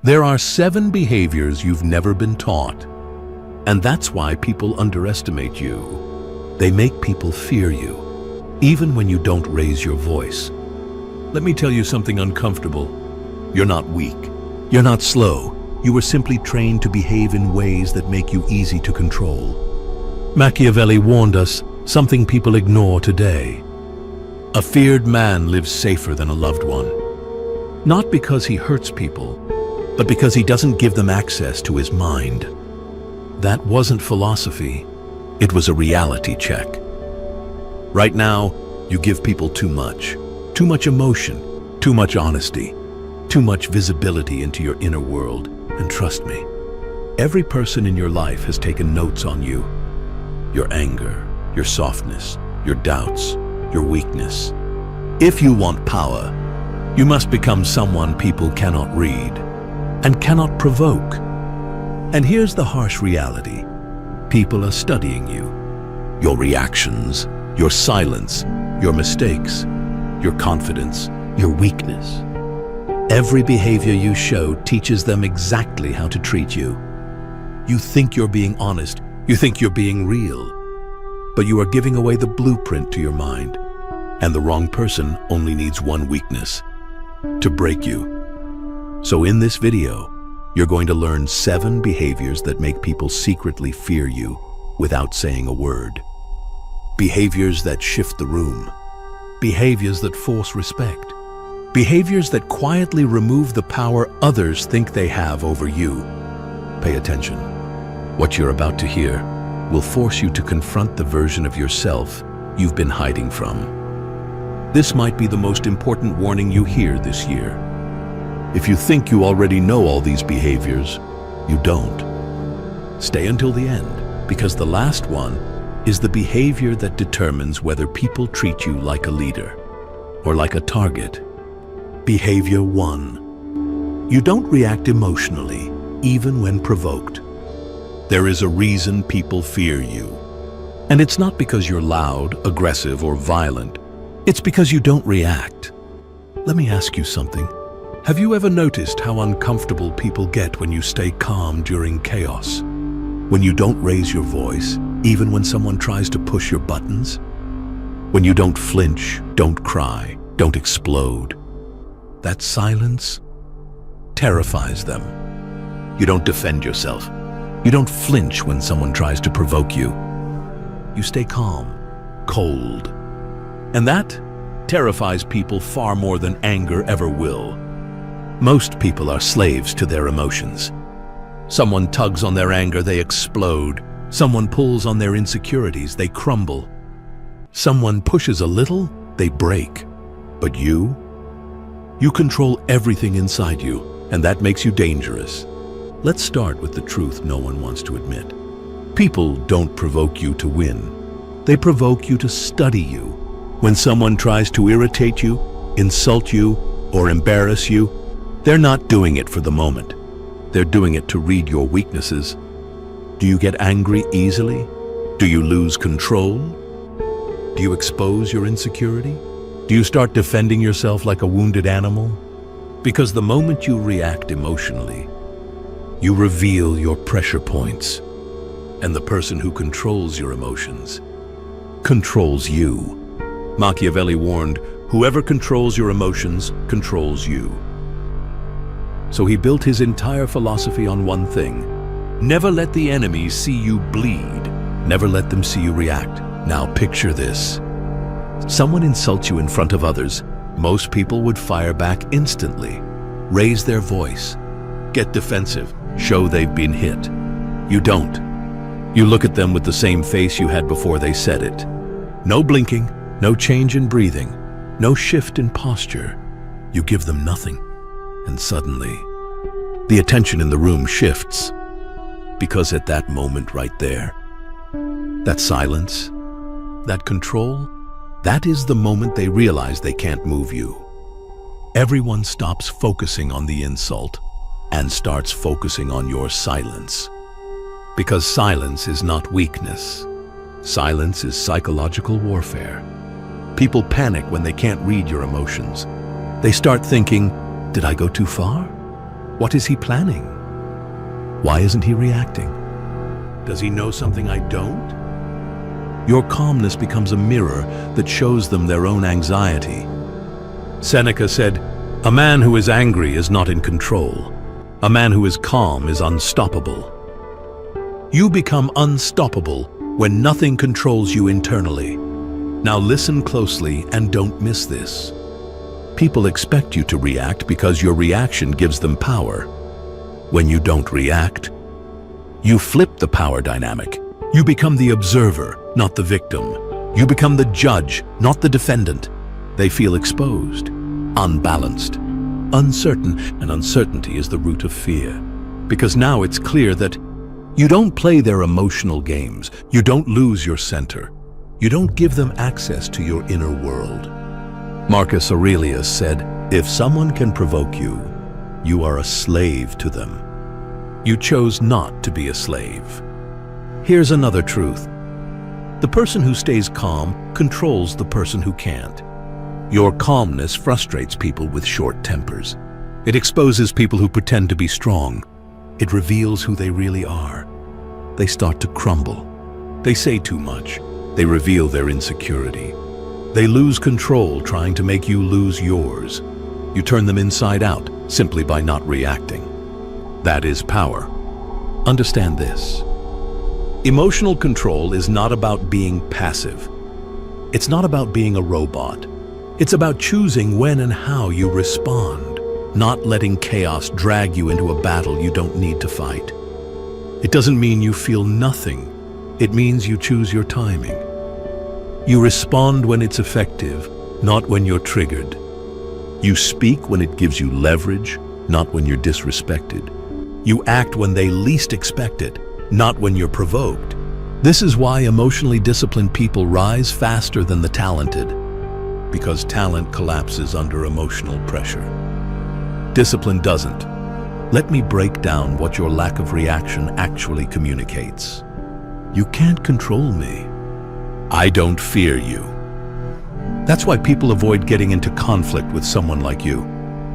There are 7 behaviors you've never been taught. And that's why people underestimate you. They make people fear you, even when you don't raise your voice. Let me tell you something uncomfortable. You're not weak. You're not slow. You were simply trained to behave in ways that make you easy to control. Machiavelli warned us something people ignore today. A feared man lives safer than a loved one. Not because he hurts people, but because he doesn't give them access to his mind. That wasn't philosophy. It was a reality check. Right now, you give people too much emotion, too much honesty, too much visibility into your inner world. And trust me, every person in your life has taken notes on you. Your anger, your softness, your doubts, your weakness. If you want power, you must become someone people cannot read and cannot provoke. And here's the harsh reality. People are studying you. Your reactions, your silence, your mistakes, your confidence, your weakness. Every behavior you show teaches them exactly how to treat you. You think you're being honest, you think you're being real, but you are giving away the blueprint to your mind. And the wrong person only needs one weakness to break you. So in this video, you're going to learn 7 behaviors that make people secretly fear you without saying a word. Behaviors that shift the room. Behaviors that force respect. Behaviors that quietly remove the power others think they have over you. Pay attention. What you're about to hear will force you to confront the version of yourself you've been hiding from. This might be the most important warning you hear this year. If you think you already know all these behaviors, you don't. Stay until the end, because the last one is the behavior that determines whether people treat you like a leader or like a target. Behavior 1. You don't react emotionally, even when provoked. There is a reason people fear you. And it's not because you're loud, aggressive, or violent. It's because you don't react. Let me ask you something. Have you ever noticed how uncomfortable people get when you stay calm during chaos? When you don't raise your voice, even when someone tries to push your buttons? When you don't flinch, don't cry, don't explode? That silence terrifies them. You don't defend yourself. You don't flinch when someone tries to provoke you. You stay calm, cold. And that terrifies people far more than anger ever will. Most people are slaves to their emotions. Someone tugs on their anger, they explode. Someone pulls on their insecurities, they crumble. Someone pushes a little, they break. But you control everything inside you, and that makes you dangerous. Let's start with the truth no one wants to admit. People don't provoke you to win. They provoke you to study you. When someone tries to irritate you, insult you, or embarrass you, they're not doing it for the moment. They're doing it to read your weaknesses. Do you get angry easily? Do you lose control? Do you expose your insecurity? Do you start defending yourself like a wounded animal? Because the moment you react emotionally, you reveal your pressure points. And the person who controls your emotions controls you. Machiavelli warned, whoever controls your emotions controls you. So he built his entire philosophy on one thing. Never let the enemy see you bleed. Never let them see you react. Now picture this. Someone insults you in front of others. Most people would fire back instantly, raise their voice, get defensive, show they've been hit. You don't. You look at them with the same face you had before they said it. No blinking, no change in breathing, no shift in posture. You give them nothing. And suddenly, the attention in the room shifts. Because at that moment right there, that silence, that control, that is the moment they realize they can't move you. Everyone stops focusing on the insult and starts focusing on your silence. Because silence is not weakness. Silence is psychological warfare. People panic when they can't read your emotions. They start thinking, did I go too far? What is he planning? Why isn't he reacting? Does he know something I don't? Your calmness becomes a mirror that shows them their own anxiety. Seneca said, "A man who is angry is not in control. A man who is calm is unstoppable." You become unstoppable when nothing controls you internally. Now listen closely and don't miss this. People expect you to react because your reaction gives them power. When you don't react, you flip the power dynamic. You become the observer, not the victim. You become the judge, not the defendant. They feel exposed, unbalanced, uncertain, and uncertainty is the root of fear. Because now it's clear that you don't play their emotional games. You don't lose your center. You don't give them access to your inner world. Marcus Aurelius said, "If someone can provoke you, you are a slave to them." You chose not to be a slave. Here's another truth. The person who stays calm controls the person who can't. Your calmness frustrates people with short tempers. It exposes people who pretend to be strong. It reveals who they really are. They start to crumble. They say too much. They reveal their insecurity. They lose control trying to make you lose yours. You turn them inside out simply by not reacting. That is power. Understand this. Emotional control is not about being passive. It's not about being a robot. It's about choosing when and how you respond, not letting chaos drag you into a battle you don't need to fight. It doesn't mean you feel nothing. It means you choose your timing. You respond when it's effective, not when you're triggered. You speak when it gives you leverage, not when you're disrespected. You act when they least expect it, not when you're provoked. This is why emotionally disciplined people rise faster than the talented, because talent collapses under emotional pressure. Discipline doesn't. Let me break down what your lack of reaction actually communicates. You can't control me. I don't fear you. That's why people avoid getting into conflict with someone like you.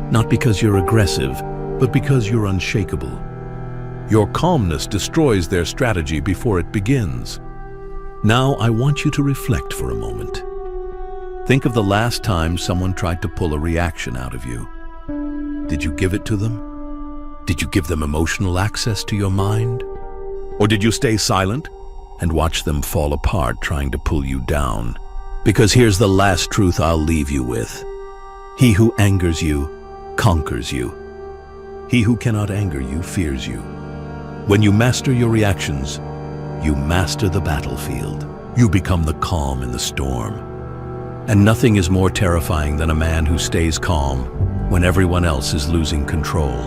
Not because you're aggressive, but because you're unshakable. Your calmness destroys their strategy before it begins. Now I want you to reflect for a moment. Think of the last time someone tried to pull a reaction out of you. Did you give it to them? Did you give them emotional access to your mind? Or did you stay silent and watch them fall apart trying to pull you down? Because here's the last truth I'll leave you with. He who angers you conquers you. He who cannot anger you fears you. When you master your reactions, you master the battlefield. You become the calm in the storm. And nothing is more terrifying than a man who stays calm when everyone else is losing control.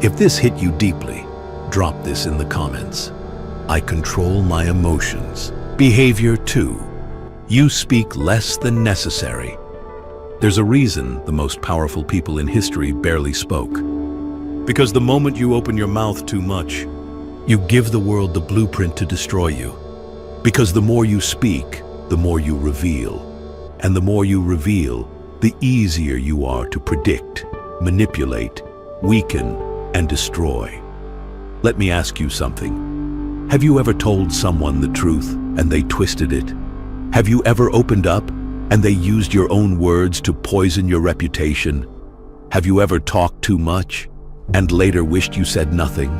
If this hit you deeply, drop this in the comments. I control my emotions. Behavior 2. You speak less than necessary. There's a reason the most powerful people in history barely spoke. Because the moment you open your mouth too much, you give the world the blueprint to destroy you. Because the more you speak, the more you reveal. And the more you reveal, the easier you are to predict, manipulate, weaken, and destroy. Let me ask you something. Have you ever told someone the truth and they twisted it? Have you ever opened up and they used your own words to poison your reputation? Have you ever talked too much and later wished you said nothing?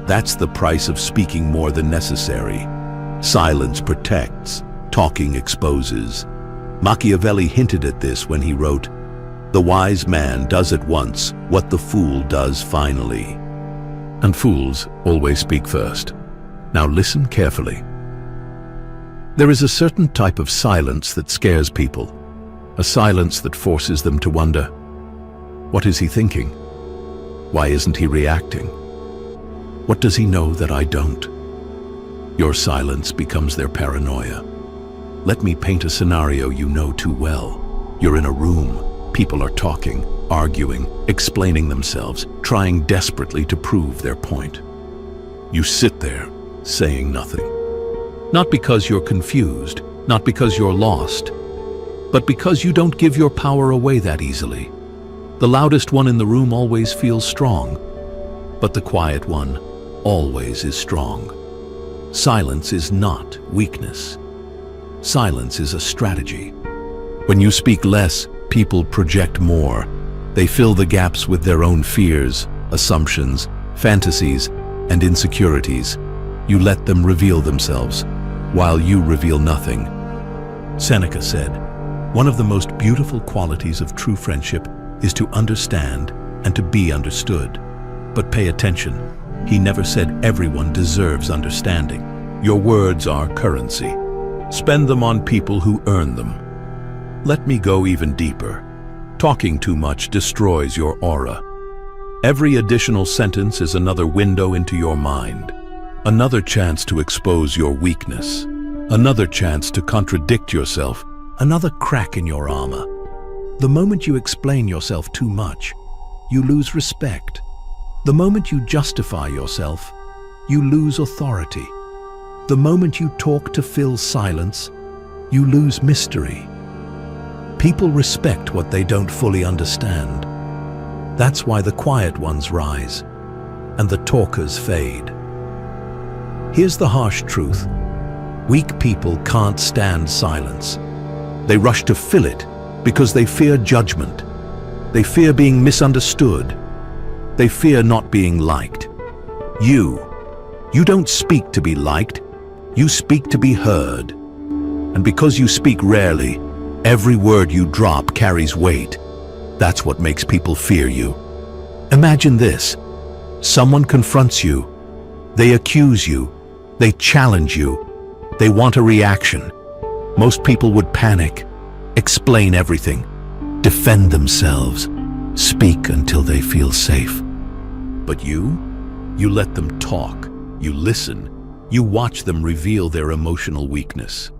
That's the price of speaking more than necessary. Silence protects, talking exposes. Machiavelli hinted at this when he wrote, "The wise man does at once what the fool does finally." And fools always speak first. Now listen carefully. There is a certain type of silence that scares people, a silence that forces them to wonder, what is he thinking? Why isn't he reacting? What does he know that I don't? Your silence becomes their paranoia. Let me paint a scenario you know too well. You're in a room. People are talking, arguing, explaining themselves, trying desperately to prove their point. You sit there, saying nothing. Not because you're confused, not because you're lost, but because you don't give your power away that easily. The loudest one in the room always feels strong, but the quiet one always is strong. Silence is not weakness. Silence is a strategy. When you speak less, people project more. They fill the gaps with their own fears, assumptions, fantasies, and insecurities. You let them reveal themselves, while you reveal nothing. Seneca said, "One of the most beautiful qualities of true friendship is to understand and to be understood." But pay attention, he never said everyone deserves understanding. Your words are currency. Spend them on people who earn them. Let me go even deeper. Talking too much destroys your aura. Every additional sentence is another window into your mind, another chance to expose your weakness, another chance to contradict yourself, another crack in your armor. The moment you explain yourself too much, you lose respect. The moment you justify yourself, you lose authority. The moment you talk to fill silence, you lose mystery. People respect what they don't fully understand. That's why the quiet ones rise, and the talkers fade. Here's the harsh truth. Weak people can't stand silence. They rush to fill it because they fear judgment. They fear being misunderstood. They fear not being liked. You don't speak to be liked. You speak to be heard. And because you speak rarely, every word you drop carries weight. That's what makes people fear you. Imagine this. Someone confronts you. They accuse you. They challenge you. They want a reaction. Most people would panic, explain everything, defend themselves, speak until they feel safe. But you let them talk, you listen, you watch them reveal their emotional weakness.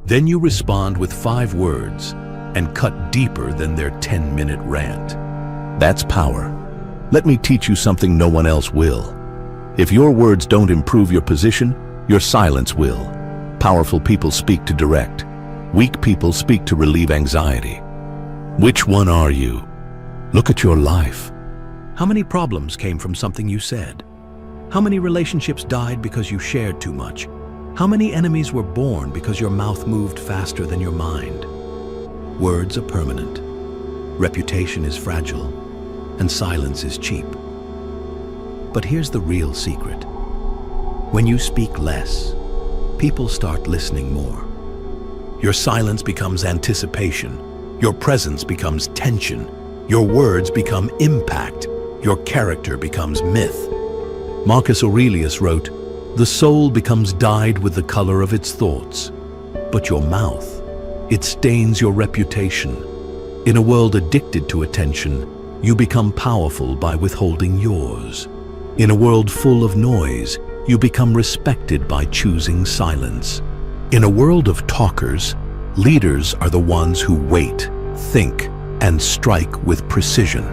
Then you respond with 5 words and cut deeper than their 10-minute rant. That's power. Let me teach you something no one else will. If your words don't improve your position, your silence will. Powerful people speak to direct. Weak people speak to relieve anxiety. Which one are you? Look at your life. How many problems came from something you said? How many relationships died because you shared too much? How many enemies were born because your mouth moved faster than your mind? Words are permanent. Reputation is fragile. And silence is cheap. But here's the real secret. When you speak less, people start listening more. Your silence becomes anticipation. Your presence becomes tension. Your words become impact. Your character becomes myth. Marcus Aurelius wrote, "The soul becomes dyed with the color of its thoughts." But your mouth, it stains your reputation. In a world addicted to attention, you become powerful by withholding yours. In a world full of noise, you become respected by choosing silence. In a world of talkers, leaders are the ones who wait, think, and strike with precision.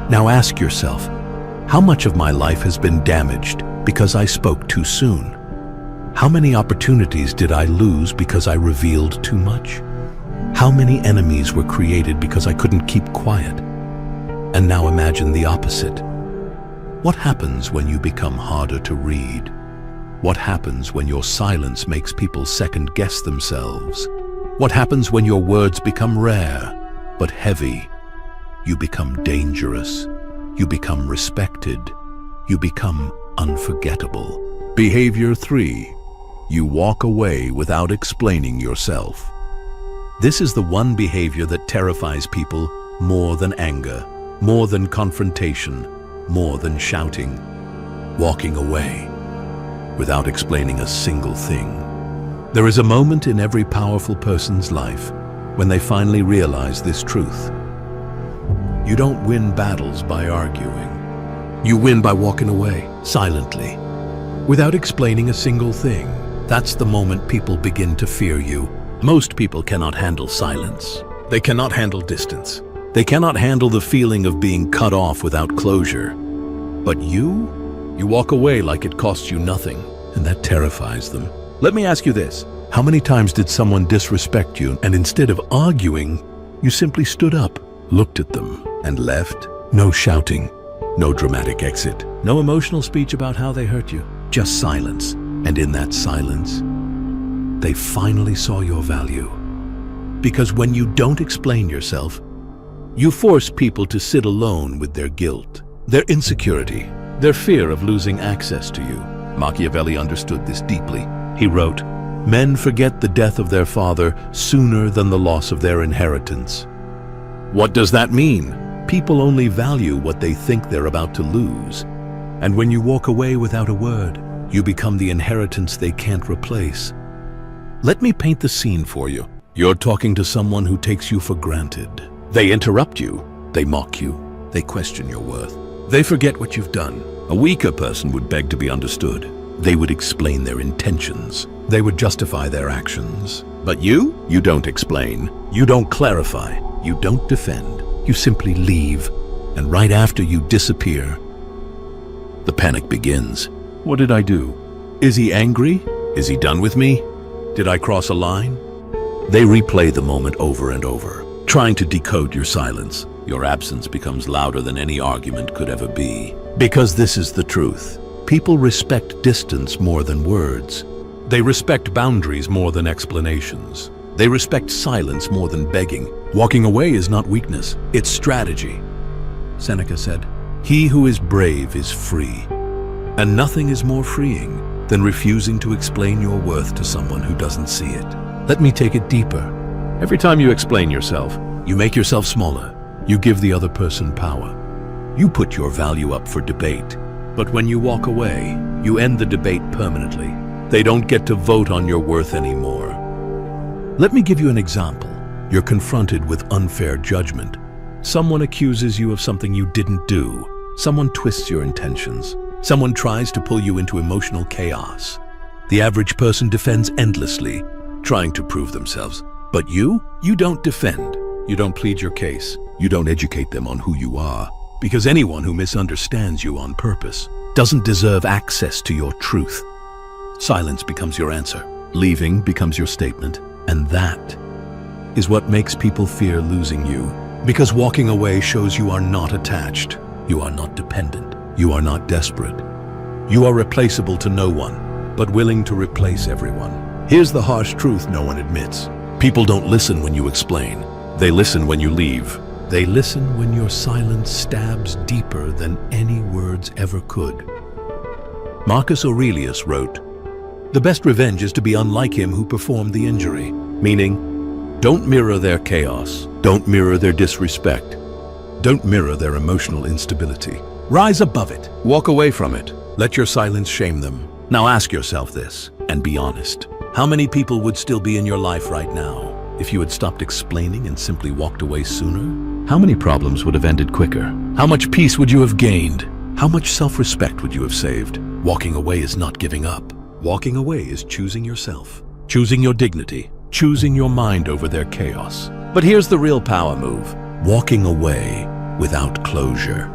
Now ask yourself, how much of my life has been damaged because I spoke too soon? How many opportunities did I lose because I revealed too much? How many enemies were created because I couldn't keep quiet? And now imagine the opposite. What happens when you become harder to read? What happens when your silence makes people second-guess themselves? What happens when your words become rare, but heavy? You become dangerous. You become respected. You become unforgettable. Behavior 3. You walk away without explaining yourself. This is the one behavior that terrifies people more than anger, more than confrontation, more than shouting. Walking away without explaining a single thing. There is a moment in every powerful person's life when they finally realize this truth. You don't win battles by arguing. You win by walking away, silently, without explaining a single thing. That's the moment people begin to fear you. Most people cannot handle silence. They cannot handle distance. They cannot handle the feeling of being cut off without closure. But you walk away like it costs you nothing, and that terrifies them. Let me ask you this. How many times did someone disrespect you, and instead of arguing, you simply stood up, looked at them, and left. No shouting, no dramatic exit, no emotional speech about how they hurt you, just silence. And in that silence, they finally saw your value. Because when you don't explain yourself, you force people to sit alone with their guilt, their insecurity, their fear of losing access to you. Machiavelli understood this deeply. He wrote, "Men forget the death of their father sooner than the loss of their inheritance." What does that mean? People only value what they think they're about to lose. And when you walk away without a word, you become the inheritance they can't replace. Let me paint the scene for you. You're talking to someone who takes you for granted. They interrupt you, they mock you, they question your worth. They forget what you've done. A weaker person would beg to be understood. They would explain their intentions. They would justify their actions. But you don't explain. You don't clarify. You don't defend. You simply leave. And right after you disappear, the panic begins. What did I do? Is he angry? Is he done with me? Did I cross a line? They replay the moment over and over, trying to decode your silence. Your absence becomes louder than any argument could ever be. Because this is the truth. People respect distance more than words. They respect boundaries more than explanations. They respect silence more than begging. Walking away is not weakness, it's strategy. Seneca said, "He who is brave is free." And nothing is more freeing than refusing to explain your worth to someone who doesn't see it. Let me take it deeper. Every time you explain yourself, you make yourself smaller. You give the other person power. You put your value up for debate. But when you walk away, you end the debate permanently. They don't get to vote on your worth anymore. Let me give you an example. You're confronted with unfair judgment. Someone accuses you of something you didn't do. Someone twists your intentions. Someone tries to pull you into emotional chaos. The average person defends endlessly, trying to prove themselves. But you don't defend. You don't plead your case. You don't educate them on who you are. Because anyone who misunderstands you on purpose doesn't deserve access to your truth. Silence becomes your answer. Leaving becomes your statement. And that is what makes people fear losing you. Because walking away shows you are not attached. You are not dependent. You are not desperate. You are replaceable to no one, but willing to replace everyone. Here's the harsh truth no one admits. People don't listen when you explain. They listen when you leave. They listen when your silence stabs deeper than any words ever could. Marcus Aurelius wrote, "The best revenge is to be unlike him who performed the injury." Meaning, don't mirror their chaos. Don't mirror their disrespect. Don't mirror their emotional instability. Rise above it. Walk away from it. Let your silence shame them. Now ask yourself this, and be honest. How many people would still be in your life right now if you had stopped explaining and simply walked away sooner? How many problems would have ended quicker? How much peace would you have gained? How much self-respect would you have saved? Walking away is not giving up. Walking away is choosing yourself, choosing your dignity, choosing your mind over their chaos. But here's the real power move. Walking away without closure.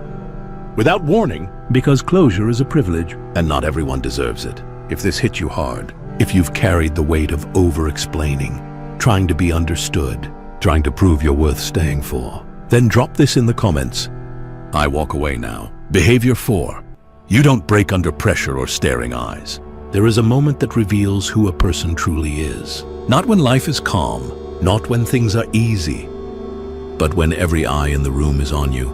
Without warning, because closure is a privilege, and not everyone deserves it. If this hit you hard, if you've carried the weight of over-explaining, trying to be understood, trying to prove you're worth staying for, then drop this in the comments. I walk away now. Behavior 4. You don't break under pressure or staring eyes. There is a moment that reveals who a person truly is. Not when life is calm, not when things are easy, but when every eye in the room is on you,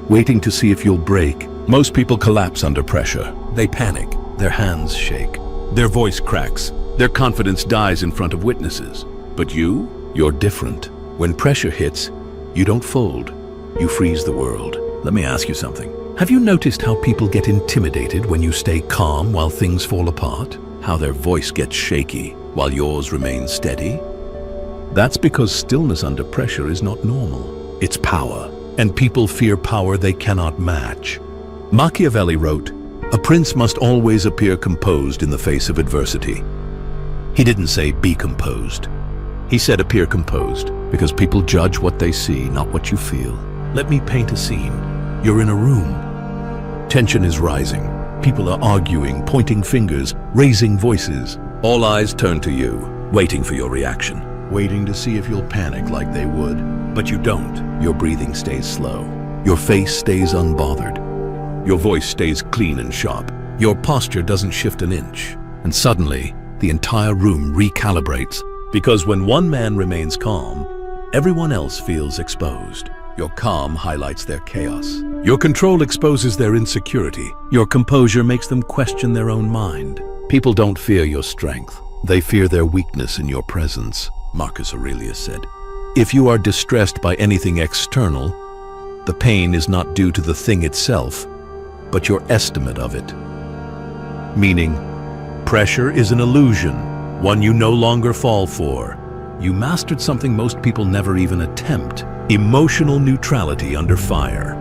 waiting to see if you'll break. Most people collapse under pressure. They panic, their hands shake, their voice cracks, their confidence dies in front of witnesses. But you're different. When pressure hits, you don't fold, you freeze the world. Let me ask you something. Have you noticed how people get intimidated when you stay calm while things fall apart? How their voice gets shaky while yours remains steady? That's because stillness under pressure is not normal. It's power, and people fear power they cannot match. Machiavelli wrote, "A prince must always appear composed in the face of adversity." He didn't say be composed. He said appear composed, because people judge what they see, not what you feel. Let me paint a scene. You're in a room. Tension is rising. People are arguing, pointing fingers, raising voices. All eyes turn to you, waiting for your reaction, waiting to see if you'll panic like they would. But you don't. Your breathing stays slow. Your face stays unbothered. Your voice stays clean and sharp. Your posture doesn't shift an inch. And suddenly, the entire room recalibrates. Because when one man remains calm, everyone else feels exposed. Your calm highlights their chaos. Your control exposes their insecurity. Your composure makes them question their own mind. People don't fear your strength. They fear their weakness in your presence, Marcus Aurelius said. If you are distressed by anything external, the pain is not due to the thing itself, but your estimate of it. Meaning, pressure is an illusion, one you no longer fall for. You mastered something most people never even attempt: emotional neutrality under fire.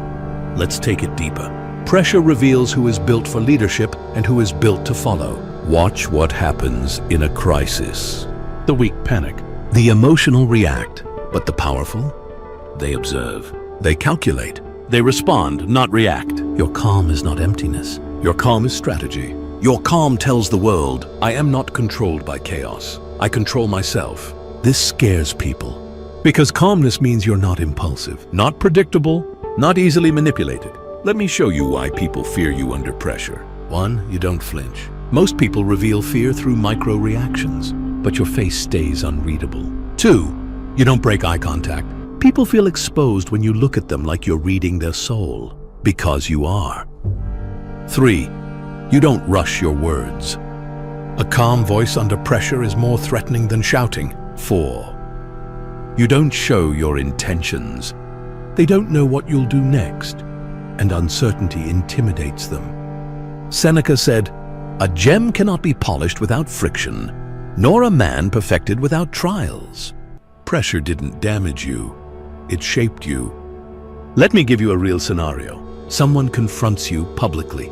Let's take it deeper. Pressure reveals who is built for leadership and who is built to follow. Watch what happens in a crisis. The weak panic. The emotional react, but the powerful, they observe. They calculate. They respond, not react. Your calm is not emptiness. Your calm is strategy. Your calm tells the world, I am not controlled by chaos. I control myself. This scares people. Because calmness means you're not impulsive, not predictable, not easily manipulated. Let me show you why people fear you under pressure. 1, you don't flinch. Most people reveal fear through micro-reactions, but your face stays unreadable. 2, you don't break eye contact. People feel exposed when you look at them like you're reading their soul, because you are. 3, you don't rush your words. A calm voice under pressure is more threatening than shouting. 4, you don't show your intentions. They don't know what you'll do next, and uncertainty intimidates them. Seneca said, "A gem cannot be polished without friction, nor a man perfected without trials." Pressure didn't damage you, it shaped you. Let me give you a real scenario. Someone confronts you publicly.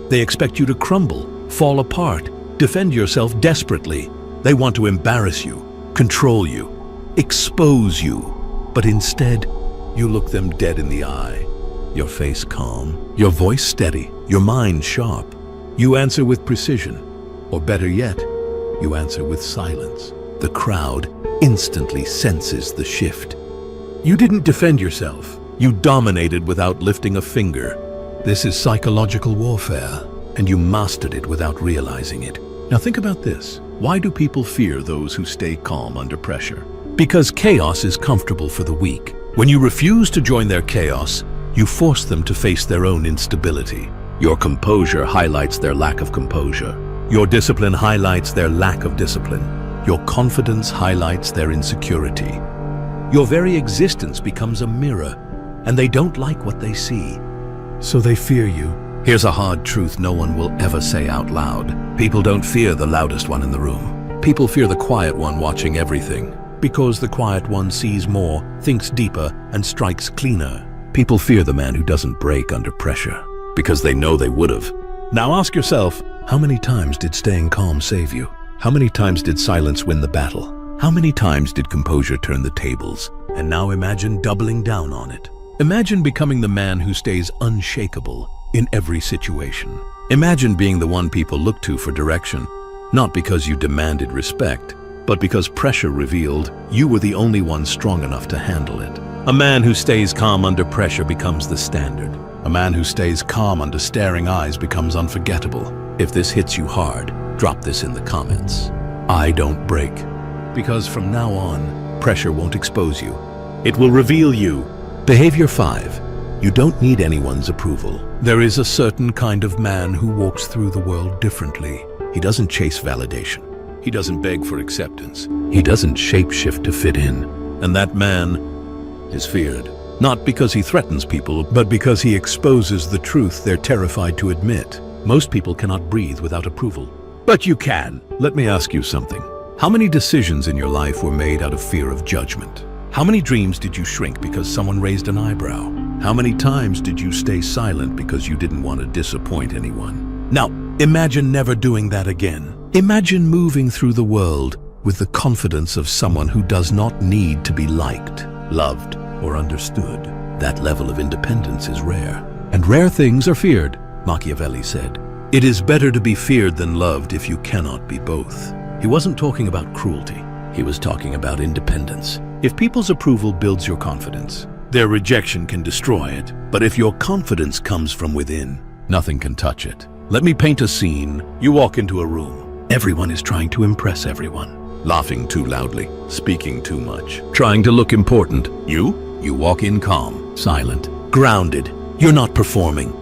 They expect you to crumble, fall apart, defend yourself desperately. They want to embarrass you, control you, expose you. But instead, you look them dead in the eye. Your face calm, your voice steady, your mind sharp. You answer with precision, or better yet, you answer with silence. The crowd instantly senses the shift. You didn't defend yourself. You dominated without lifting a finger. This is psychological warfare, and you mastered it without realizing it. Now think about this. Why do people fear those who stay calm under pressure? Because chaos is comfortable for the weak. When you refuse to join their chaos, you force them to face their own instability. Your composure highlights their lack of composure. Your discipline highlights their lack of discipline. Your confidence highlights their insecurity. Your very existence becomes a mirror, and they don't like what they see. So they fear you. Here's a hard truth no one will ever say out loud. People don't fear the loudest one in the room. People fear the quiet one watching everything. Because the quiet one sees more, thinks deeper, and strikes cleaner. People fear the man who doesn't break under pressure, because they know they would have. Now ask yourself, how many times did staying calm save you? How many times did silence win the battle? How many times did composure turn the tables? And now imagine doubling down on it. Imagine becoming the man who stays unshakable in every situation. Imagine being the one people look to for direction, not because you demanded respect, but because pressure revealed you were the only one strong enough to handle it. A man who stays calm under pressure becomes the standard. A man who stays calm under staring eyes becomes unforgettable. If this hits you hard, drop this in the comments. I don't break. Because from now on, pressure won't expose you. It will reveal you. Behavior 5. You don't need anyone's approval. There is a certain kind of man who walks through the world differently. He doesn't chase validation. He doesn't beg for acceptance. He doesn't shapeshift to fit in. And that man is feared. Not because he threatens people, but because he exposes the truth they're terrified to admit. Most people cannot breathe without approval. But you can. Let me ask you something. How many decisions in your life were made out of fear of judgment? How many dreams did you shrink because someone raised an eyebrow? How many times did you stay silent because you didn't want to disappoint anyone? Now, imagine never doing that again. Imagine moving through the world with the confidence of someone who does not need to be liked, loved, or understood. That level of independence is rare. And rare things are feared, Machiavelli said. It is better to be feared than loved if you cannot be both. He wasn't talking about cruelty. He was talking about independence. If people's approval builds your confidence, their rejection can destroy it. But if your confidence comes from within, nothing can touch it. Let me paint a scene. You walk into a room. Everyone is trying to impress everyone. Laughing too loudly, speaking too much, trying to look important. You walk in calm, silent, grounded. You're not performing.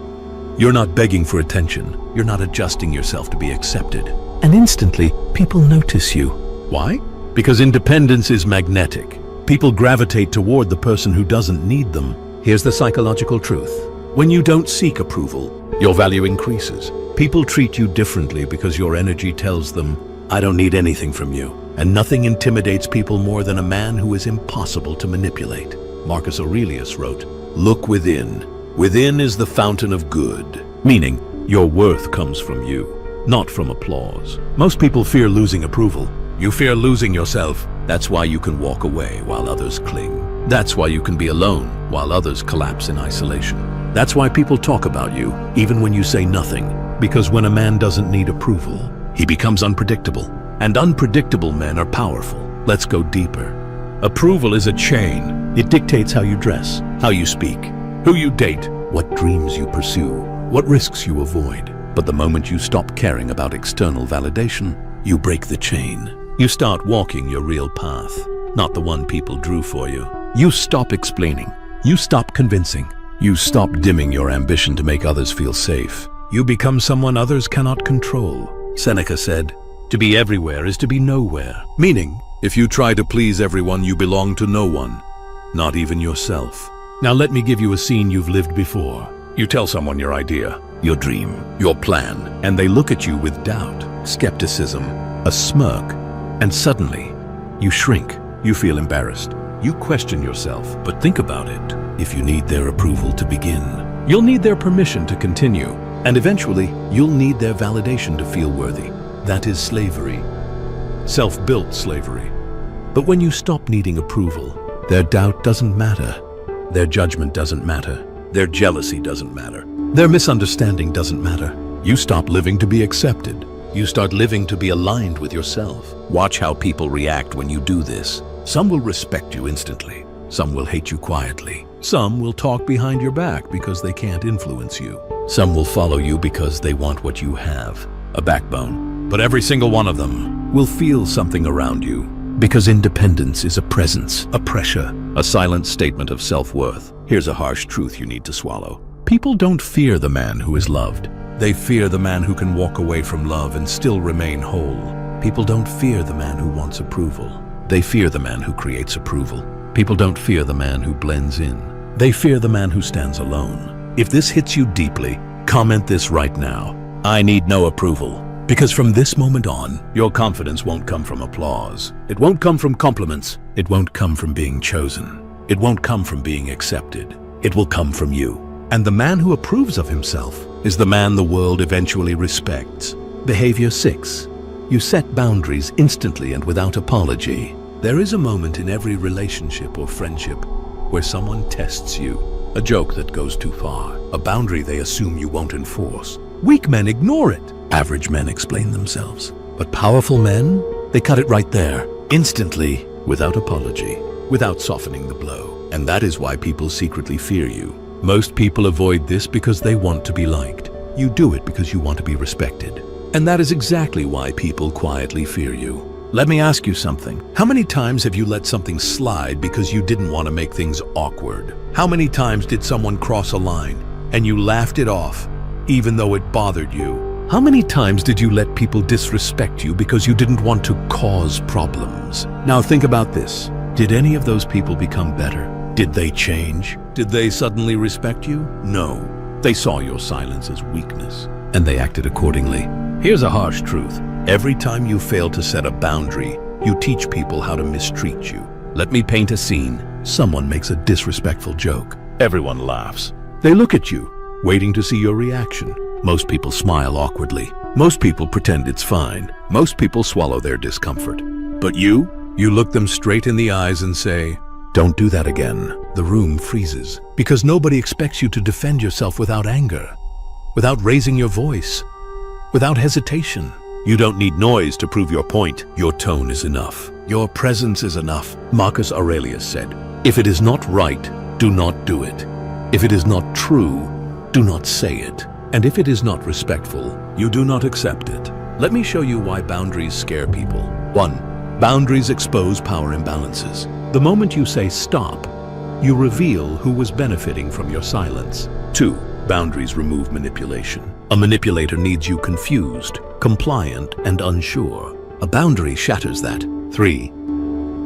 You're not begging for attention. You're not adjusting yourself to be accepted. And instantly, people notice you. Why? Because independence is magnetic. People gravitate toward the person who doesn't need them. Here's the psychological truth. When you don't seek approval, your value increases. People treat you differently because your energy tells them, I don't need anything from you. And nothing intimidates people more than a man who is impossible to manipulate. Marcus Aurelius wrote, look within. Within is the fountain of good, meaning your worth comes from you, not from applause. Most people fear losing approval. You fear losing yourself. That's why you can walk away while others cling. That's why you can be alone while others collapse in isolation. That's why people talk about you, even when you say nothing. Because when a man doesn't need approval, he becomes unpredictable. And unpredictable men are powerful. Let's go deeper. Approval is a chain. It dictates how you dress, how you speak, who you date, what dreams you pursue, what risks you avoid. But the moment you stop caring about external validation, you break the chain. You start walking your real path, not the one people drew for you. You stop explaining. You stop convincing. You stop dimming your ambition to make others feel safe. You become someone others cannot control. Seneca said, to be everywhere is to be nowhere. Meaning, if you try to please everyone, you belong to no one, not even yourself. Now let me give you a scene you've lived before. You tell someone your idea, your dream, your plan, and they look at you with doubt, skepticism, a smirk, and suddenly, you shrink. You feel embarrassed. You question yourself, but think about it. If you need their approval to begin, you'll need their permission to continue, and eventually, you'll need their validation to feel worthy. That is slavery. Self-built slavery. But when you stop needing approval, their doubt doesn't matter. Their judgment doesn't matter. Their jealousy doesn't matter. Their misunderstanding doesn't matter. You stop living to be accepted. You start living to be aligned with yourself. Watch how people react when you do this. Some will respect you instantly. Some will hate you quietly. Some will talk behind your back because they can't influence you. Some will follow you because they want what you have, a backbone. But every single one of them will feel something around you, because independence is a presence, a pressure, a silent statement of self-worth. Here's a harsh truth you need to swallow. People don't fear the man who is loved. They fear the man who can walk away from love and still remain whole. People don't fear the man who wants approval. They fear the man who creates approval. People don't fear the man who blends in. They fear the man who stands alone. If this hits you deeply, comment this right now. I need no approval. Because from this moment on, your confidence won't come from applause. It won't come from compliments. It won't come from being chosen. It won't come from being accepted. It will come from you. And the man who approves of himself is the man the world eventually respects. Behavior 6. You set boundaries instantly and without apology. There is a moment in every relationship or friendship where someone tests you. A joke that goes too far. A boundary they assume you won't enforce. Weak men ignore it. Average men explain themselves. But powerful men, they cut it right there. Instantly, without apology, without softening the blow. And that is why people secretly fear you. Most people avoid this because they want to be liked. You do it because you want to be respected. And that is exactly why people quietly fear you. Let me ask you something. How many times have you let something slide because you didn't want to make things awkward? How many times did someone cross a line and you laughed it off, even though it bothered you? How many times did you let people disrespect you because you didn't want to cause problems? Now think about this. Did any of those people become better? Did they change? Did they suddenly respect you? No. They saw your silence as weakness, and they acted accordingly. Here's a harsh truth. Every time you fail to set a boundary, you teach people how to mistreat you. Let me paint a scene. Someone makes a disrespectful joke. Everyone laughs. They look at you, waiting to see your reaction. Most people smile awkwardly. Most people pretend it's fine. Most people swallow their discomfort. But you look them straight in the eyes and say, "Don't do that again." The room freezes because nobody expects you to defend yourself without anger, without raising your voice, without hesitation. You don't need noise to prove your point. Your tone is enough. Your presence is enough. Marcus Aurelius said, if it is not right, do not do it. If it is not true, do not say it. And if it is not respectful, you do not accept it. Let me show you why boundaries scare people. 1. Boundaries expose power imbalances. The moment you say stop, you reveal who was benefiting from your silence. 2. Boundaries remove manipulation. A manipulator needs you confused, compliant, and unsure. A boundary shatters that. 3.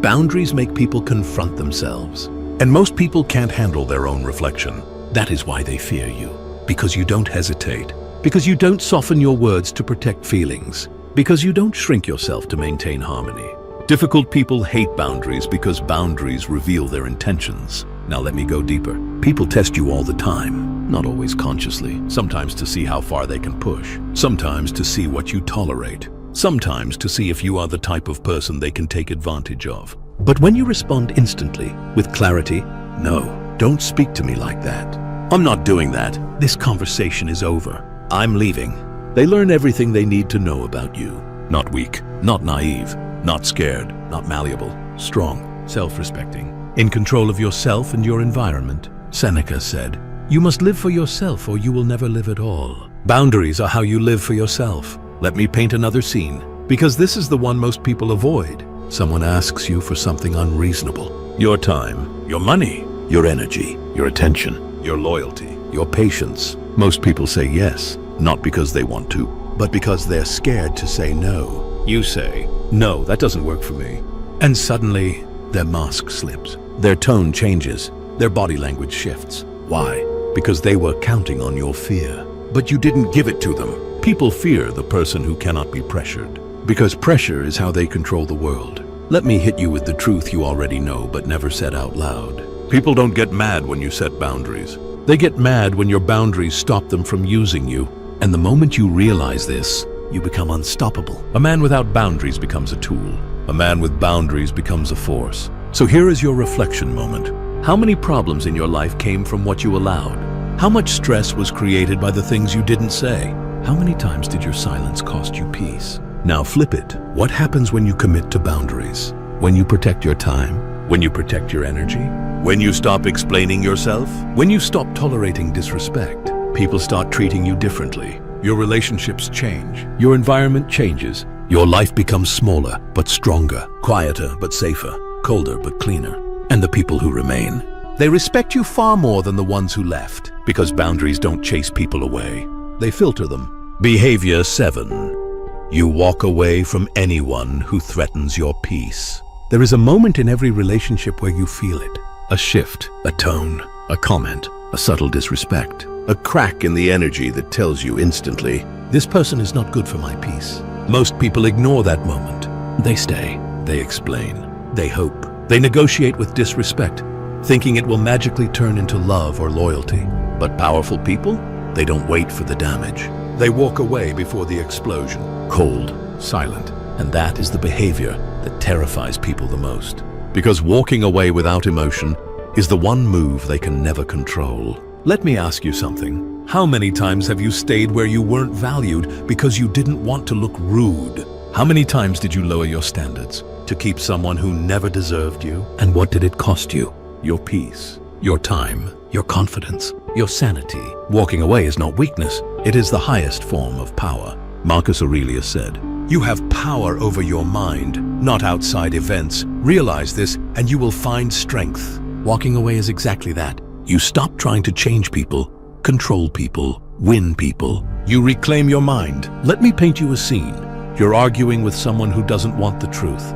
Boundaries make people confront themselves. And most people can't handle their own reflection. That is why they fear you. Because you don't hesitate. Because you don't soften your words to protect feelings. Because you don't shrink yourself to maintain harmony. Difficult people hate boundaries because boundaries reveal their intentions. Now let me go deeper. People test you all the time, not always consciously. Sometimes to see how far they can push. Sometimes to see what you tolerate. Sometimes to see if you are the type of person they can take advantage of. But when you respond instantly, with clarity, no, don't speak to me like that. I'm not doing that. This conversation is over. I'm leaving. They learn everything they need to know about you. Not weak, not naive, not scared, not malleable, strong, self-respecting, in control of yourself and your environment. Seneca said, you must live for yourself or you will never live at all. Boundaries are how you live for yourself. Let me paint another scene, because this is the one most people avoid. Someone asks you for something unreasonable. Your time, your money, your energy, your attention, your loyalty, your patience. Most people say yes, not because they want to, but because they're scared to say no. You say, no, that doesn't work for me. And suddenly, their mask slips. Their tone changes. Their body language shifts. Why? Because they were counting on your fear. But you didn't give it to them. People fear the person who cannot be pressured. Because pressure is how they control the world. Let me hit you with the truth you already know but never said out loud. People don't get mad when you set boundaries. They get mad when your boundaries stop them from using you. And the moment you realize this, you become unstoppable. A man without boundaries becomes a tool. A man with boundaries becomes a force. So here is your reflection moment. How many problems in your life came from what you allowed? How much stress was created by the things you didn't say? How many times did your silence cost you peace? Now flip it. What happens when you commit to boundaries? When you protect your time? When you protect your energy? When you stop explaining yourself? When you stop tolerating disrespect? People start treating you differently. Your relationships change. Your environment changes. Your life becomes smaller but stronger, quieter but safer, colder but cleaner. And the people who remain, they respect you far more than the ones who left, because boundaries don't chase people away. They filter them. Behavior 7. You walk away from anyone who threatens your peace. There is a moment in every relationship where you feel it. A shift, a tone, a comment, a subtle disrespect, a crack in the energy that tells you instantly, this person is not good for my peace. Most people ignore that moment. They stay, they explain, they hope. They negotiate with disrespect, thinking it will magically turn into love or loyalty. But powerful people, they don't wait for the damage. They walk away before the explosion, cold, silent. And that is the behavior that terrifies people the most. Because walking away without emotion is the one move they can never control. Let me ask you something. How many times have you stayed where you weren't valued because you didn't want to look rude? How many times did you lower your standards to keep someone who never deserved you? And what did it cost you? Your peace, your time, your confidence, your sanity. Walking away is not weakness. It is the highest form of power. Marcus Aurelius said, you have power over your mind, not outside events. Realize this and you will find strength. Walking away is exactly that. You stop trying to change people, control people, win people. You reclaim your mind. Let me paint you a scene. You're arguing with someone who doesn't want the truth.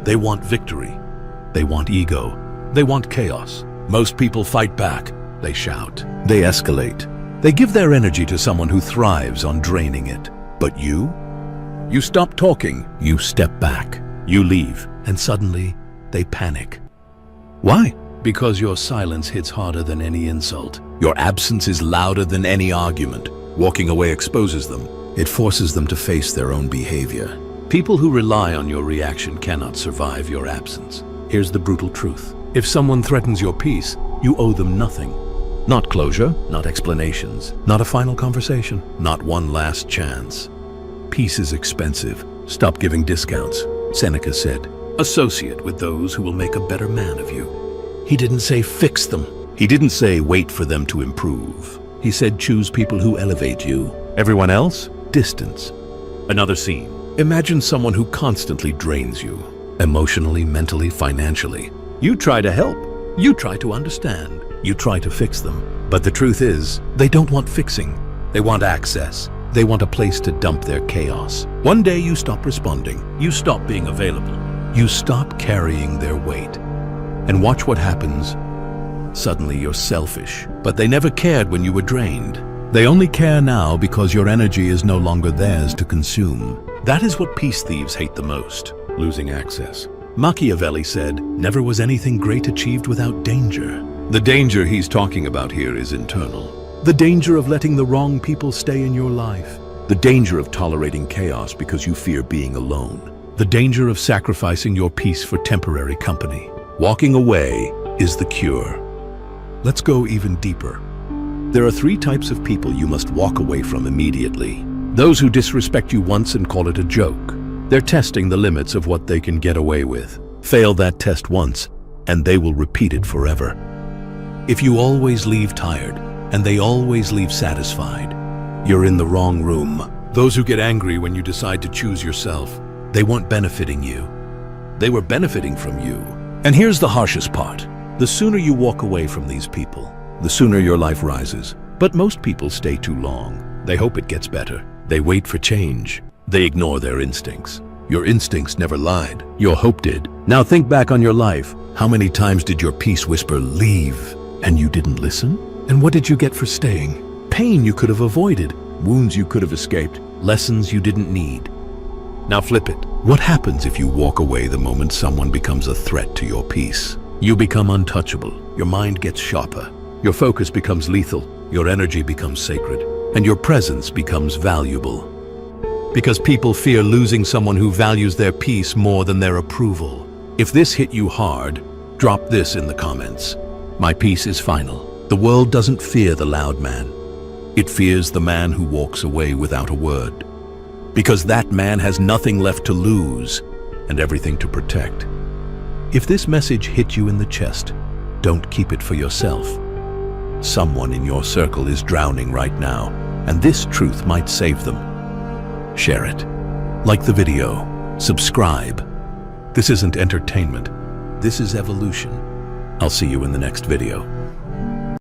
They want victory. They want ego. They want chaos. Most people fight back. They shout. They escalate. They give their energy to someone who thrives on draining it. But you stop talking. You step back. You leave. And suddenly, they panic. Why? Because your silence hits harder than any insult. Your absence is louder than any argument. Walking away exposes them. It forces them to face their own behavior. People who rely on your reaction cannot survive your absence. Here's the brutal truth. If someone threatens your peace, you owe them nothing. Not closure, not explanations, not a final conversation, not one last chance. Peace is expensive. Stop giving discounts. Seneca said, Associate with those who will make a better man of you. He didn't say fix them. He didn't say wait for them to improve. He said choose people who elevate you. Everyone else, distance. Another scene. Imagine someone who constantly drains you. Emotionally, mentally, financially. You try to help. You try to understand. You try to fix them. But the truth is, they don't want fixing. They want access. They want a place to dump their chaos. One day you stop responding. You stop being available. You stop carrying their weight. And watch what happens. Suddenly you're selfish. But they never cared when you were drained. They only care now because your energy is no longer theirs to consume. That is what peace thieves hate the most, losing access. Machiavelli said, never was anything great achieved without danger. The danger he's talking about here is internal. The danger of letting the wrong people stay in your life. The danger of tolerating chaos because you fear being alone. The danger of sacrificing your peace for temporary company. Walking away is the cure. Let's go even deeper. There are 3 types of people you must walk away from immediately. Those who disrespect you once and call it a joke. They're testing the limits of what they can get away with. Fail that test once, and they will repeat it forever. If you always leave tired, and they always leave satisfied, you're in the wrong room. Those who get angry when you decide to choose yourself, they weren't benefiting you. They were benefiting from you. And here's the harshest part. The sooner you walk away from these people, the sooner your life rises. But most people stay too long. They hope it gets better. They wait for change. They ignore their instincts. Your instincts never lied. Your hope did. Now think back on your life. How many times did your peace whisper, leave, and you didn't listen? And what did you get for staying? Pain you could have avoided. Wounds you could have escaped. Lessons you didn't need. Now flip it. What happens if you walk away the moment someone becomes a threat to your peace? You become untouchable. Your mind gets sharper. Your focus becomes lethal. Your energy becomes sacred. And your presence becomes valuable. Because people fear losing someone who values their peace more than their approval. If this hit you hard, drop this in the comments. My peace is final. The world doesn't fear the loud man. It fears the man who walks away without a word. Because that man has nothing left to lose and everything to protect. If this message hit you in the chest, don't keep it for yourself. Someone in your circle is drowning right now, and this truth might save them. Share it. Like the video. Subscribe. This isn't entertainment. This is evolution. I'll see you in the next video.